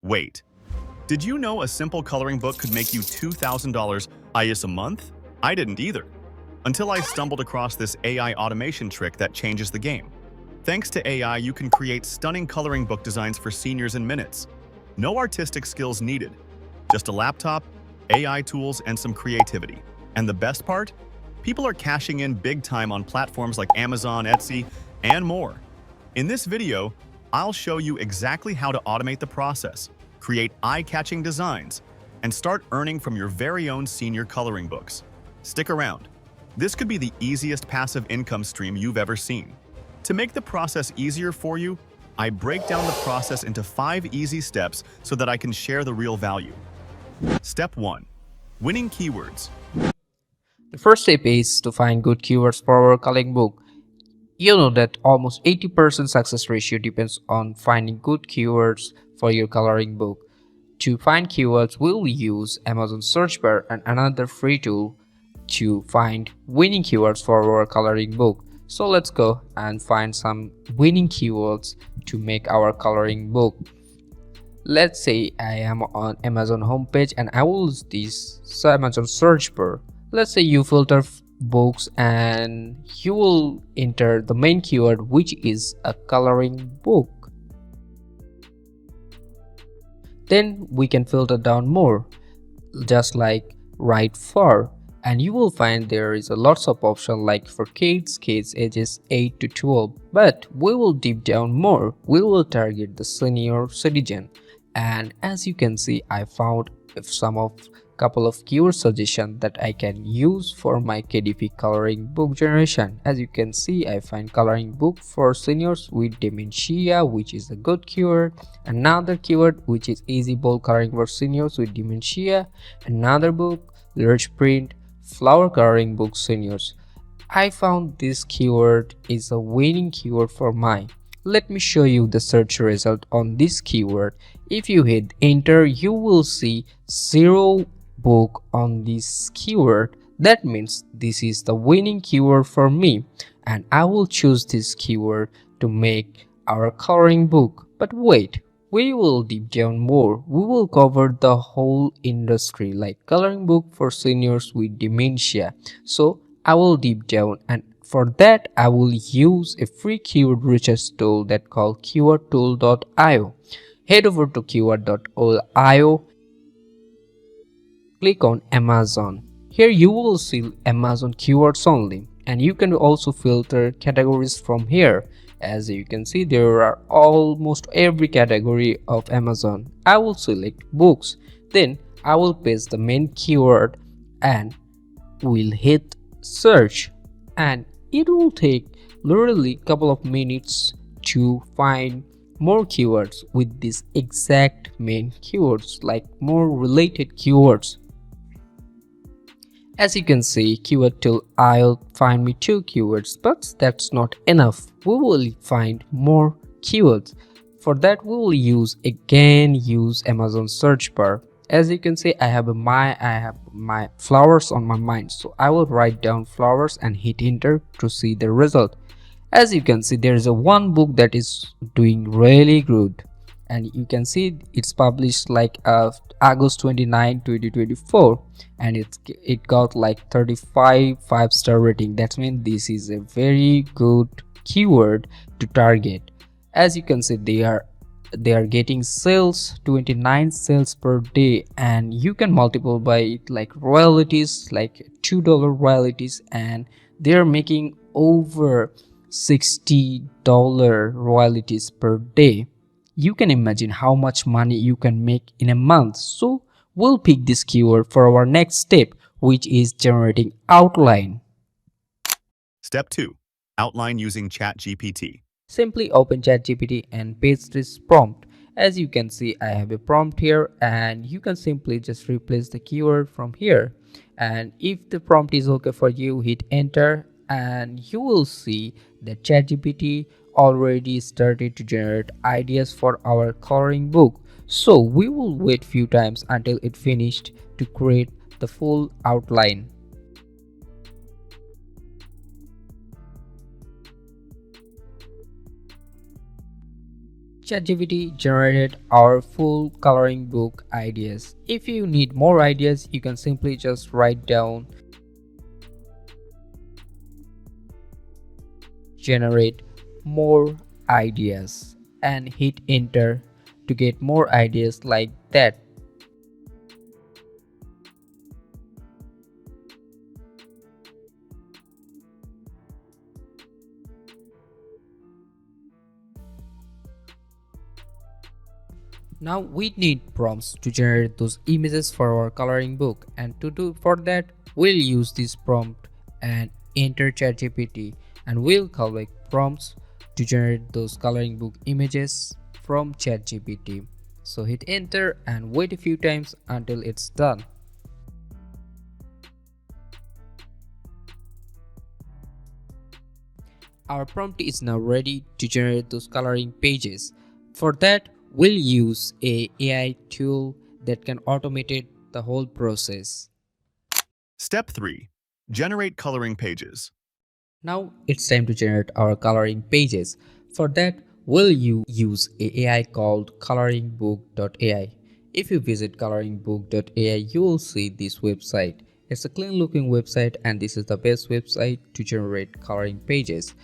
Wait, did you know a simple coloring book could make you $2,000 IS a month? I didn't either, until I stumbled across this AI automation trick that changes the game. Thanks to AI, you can create stunning coloring book designs for seniors in minutes. No artistic skills needed, just a laptop, AI tools, and some creativity. And the best part? People are cashing in big time on platforms like Amazon, Etsy, and more. In this video, I'll show you exactly how to automate the process, create eye-catching designs, and start earning from your very own senior coloring books. Stick around. This could be the easiest passive income stream you've ever seen. To make the process easier for you, I break down the process into 5 easy steps so that I can share the real value. Step 1. Winning keywords. The first step is to find good keywords for our coloring book. You know that almost 80% success ratio depends on finding good keywords for your coloring book. To find keywords, we'll use Amazon search bar and another free tool to find winning keywords for our coloring book. So let's go and find some winning keywords to make our coloring book. Let's say I am on Amazon homepage and I will use this Amazon search bar. Let's say you filter books and you will enter the main keyword, which is a coloring book. Then we can filter down more, just like write for, and you will find there is a lots of options like for kids ages 8 to 12, but we will deep down more. We will target the senior citizen, and as you can see, I found couple of keyword suggestions that I can use for my KDP coloring book generation. As you can see, I find coloring book for seniors with dementia, which is a good keyword. Another keyword which is easy bold coloring for seniors with dementia. Another book, large print flower coloring book seniors. I found this keyword is a winning keyword for mine. Let me show you the search result on this keyword. If you hit enter, you will see 0 book on this keyword. That means this is the winning keyword for me, and I will choose this keyword to make our coloring book. But wait, we will deep down more. We will cover the whole industry like coloring book for seniors with dementia. So I will deep down, and for that I will use a free keyword research tool that called keywordtool.io. Head over to keyword.io. Click on Amazon. Here you will see Amazon keywords only, and you can also filter categories from here. As you can see, there are almost every category of Amazon. I will select books. Then I will paste the main keyword and will hit search, and it will take literally a couple of minutes to find more keywords with this exact main keywords, like more related keywords. As you can see, keyword tool I'll find me 2 keywords, but that's not enough. We will find more keywords. For that, we will use Amazon search bar. As you can see, I have my flowers on my mind, so I will write down flowers and hit enter to see the result. As you can see, there is one book that is doing really good, and you can see it's published like August 29, 2024, and it got like 35 5-star rating. That means this is a very good keyword to target. As you can see, they are getting sales, 29 sales per day, and you can multiple by it like royalties, like $2 royalties, and they are making over $60 royalties per day. You can imagine how much money you can make in a month. So we'll pick this keyword for our next step, which is generating outline. Step 2. Outline using ChatGPT. Simply open ChatGPT and paste this prompt. As you can see, I have a prompt here, and you can simply just replace the keyword from here. And if the prompt is okay for you, hit enter, and you will see that ChatGPT already started to generate ideas for our coloring book. So we will wait few times until it finished to create the full outline. ChatGPT generated our full coloring book ideas. If you need more ideas, you can simply just write down generate more ideas and hit enter to get more ideas like that. Now we need prompts to generate those images for our coloring book, and to do for that we'll use this prompt and enter ChatGPT, and we'll collect prompts to generate those coloring book images from ChatGPT. So hit enter and wait a few times until it's done. Our prompt is now ready to generate those coloring pages. For that, we'll use a AI tool that can automate the whole process. Step 3. Generate coloring pages. Now it's time to generate our coloring pages. For that, we'll use a AI called coloringbook.ai. If you visit coloringbook.ai, you will see this website. It's a clean looking website, and this is the best website to generate coloring pages.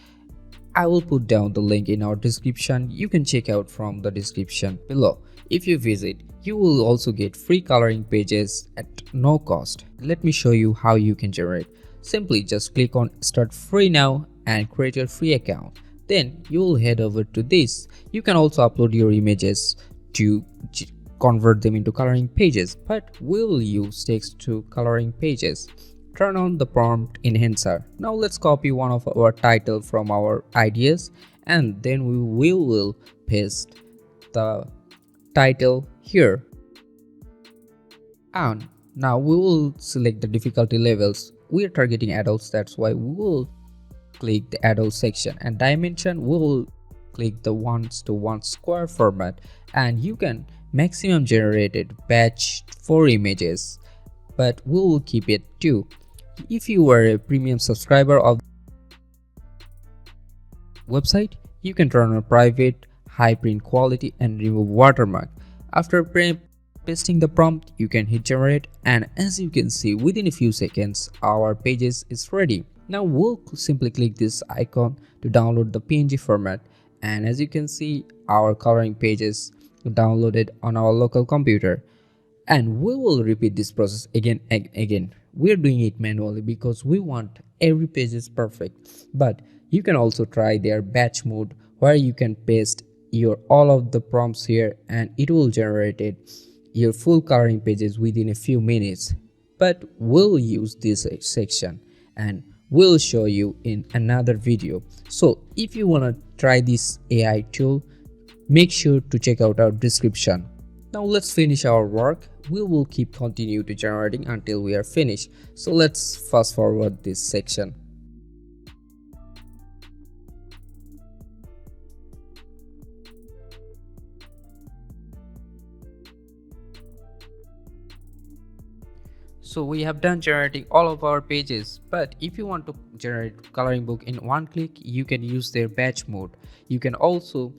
I will put down the link in our description. You can check out from the description below. If you visit, you will also get free coloring pages at no cost. Let me show you how you can generate. Simply just click on start free now and create your free account. Then you will head over to this. You can also upload your images to convert them into coloring pages, but we'll use text to coloring pages. Turn on the prompt enhancer. Now let's copy one of our title from our ideas, and then we will paste the title here. And now we will select the difficulty levels. We are targeting adults, that's why we will click the adult section, and dimension we will click the 1:1 square format, and you can maximum generated batch 4 images, but we will keep it 2. If you are a premium subscriber of website, you can turn on private, high print quality, and remove watermark. After pasting the prompt, you can hit generate, and as you can see, within a few seconds our pages is ready. Now we'll simply click this icon to download the PNG format, and as you can see, our coloring pages downloaded on our local computer. And we will repeat this process again and again. We're doing it manually because we want every page is perfect, but you can also try their batch mode where you can paste your all of the prompts here, and it will generate your full coloring pages within a few minutes. But we'll use this section and we'll show you in another video. So if you want to try this AI tool, make sure to check out our description. Now let's finish our work. We will continue to generating until we are finished. So let's fast forward this section. So we have done generating all of our pages, but if you want to generate coloring book in one click, you can use their batch mode. You can also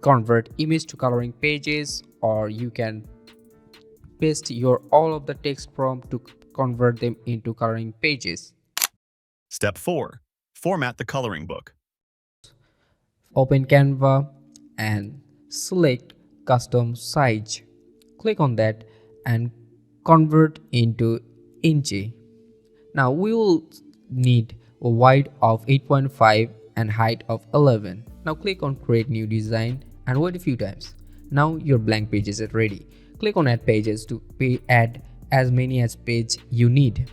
convert image to coloring pages, or you can paste your all of the text prompt to convert them into coloring pages. Step 4. Format the coloring book. Open Canva and select custom size. Click on that and convert into inch. Now we will need a width of 8.5 and height of 11. Now click on create new design and wait a few times. Now your blank pages are ready. Click on add pages to add as many as page you need.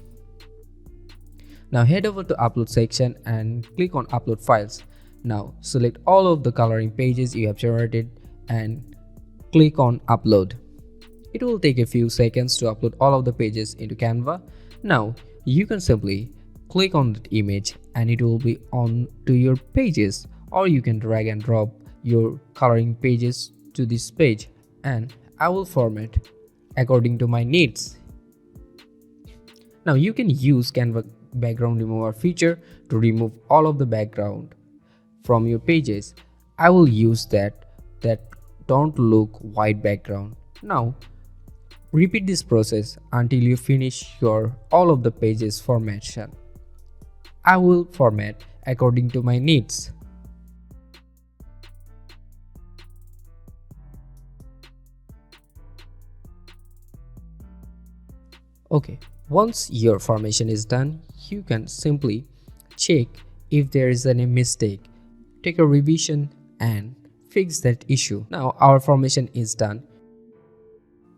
Now head over to upload section and click on upload files. Now select all of the coloring pages you have generated and click on upload. It will take a few seconds to upload all of the pages into Canva. Now you can simply click on that image and it will be on to your pages, or you can drag and drop your coloring pages to this page, and I will format according to my needs. Now you can use Canva background remover feature to remove all of the background from your pages. I will use that don't look white background. Now repeat this process until you finish your all of the pages formation. I will format according to my needs. Okay, once your formation is done, you can simply check if there is any mistake, take a revision and fix that issue. Now our formation is done.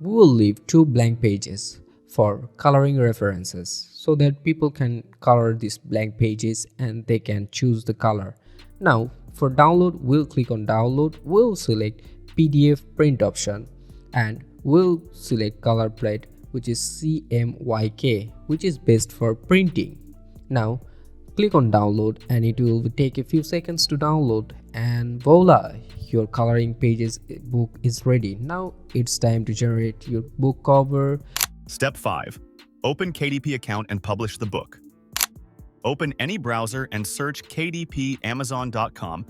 We will leave 2 blank pages for coloring references so that people can color these blank pages and they can choose the color. Now for download, we'll click on download, we'll select PDF print option and we'll select color plate, which is CMYK, which is best for printing. Now click on download and it will take a few seconds to download, and voila, your coloring pages book is ready. Now it's time to generate your book cover. Step 5. Open KDP account and publish the book. Open any browser and search KDP Amazon.com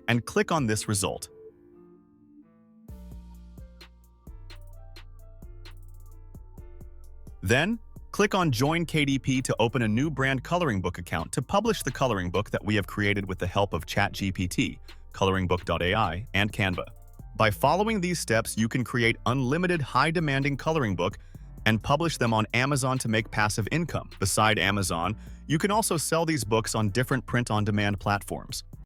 and click on this result. Then, click on Join KDP to open a new brand coloring book account to publish the coloring book that we have created with the help of ChatGPT, coloringbook.ai, and Canva. By following these steps, you can create unlimited high-demanding coloring book and publish them on Amazon to make passive income. Beside Amazon, you can also sell these books on different print-on-demand platforms.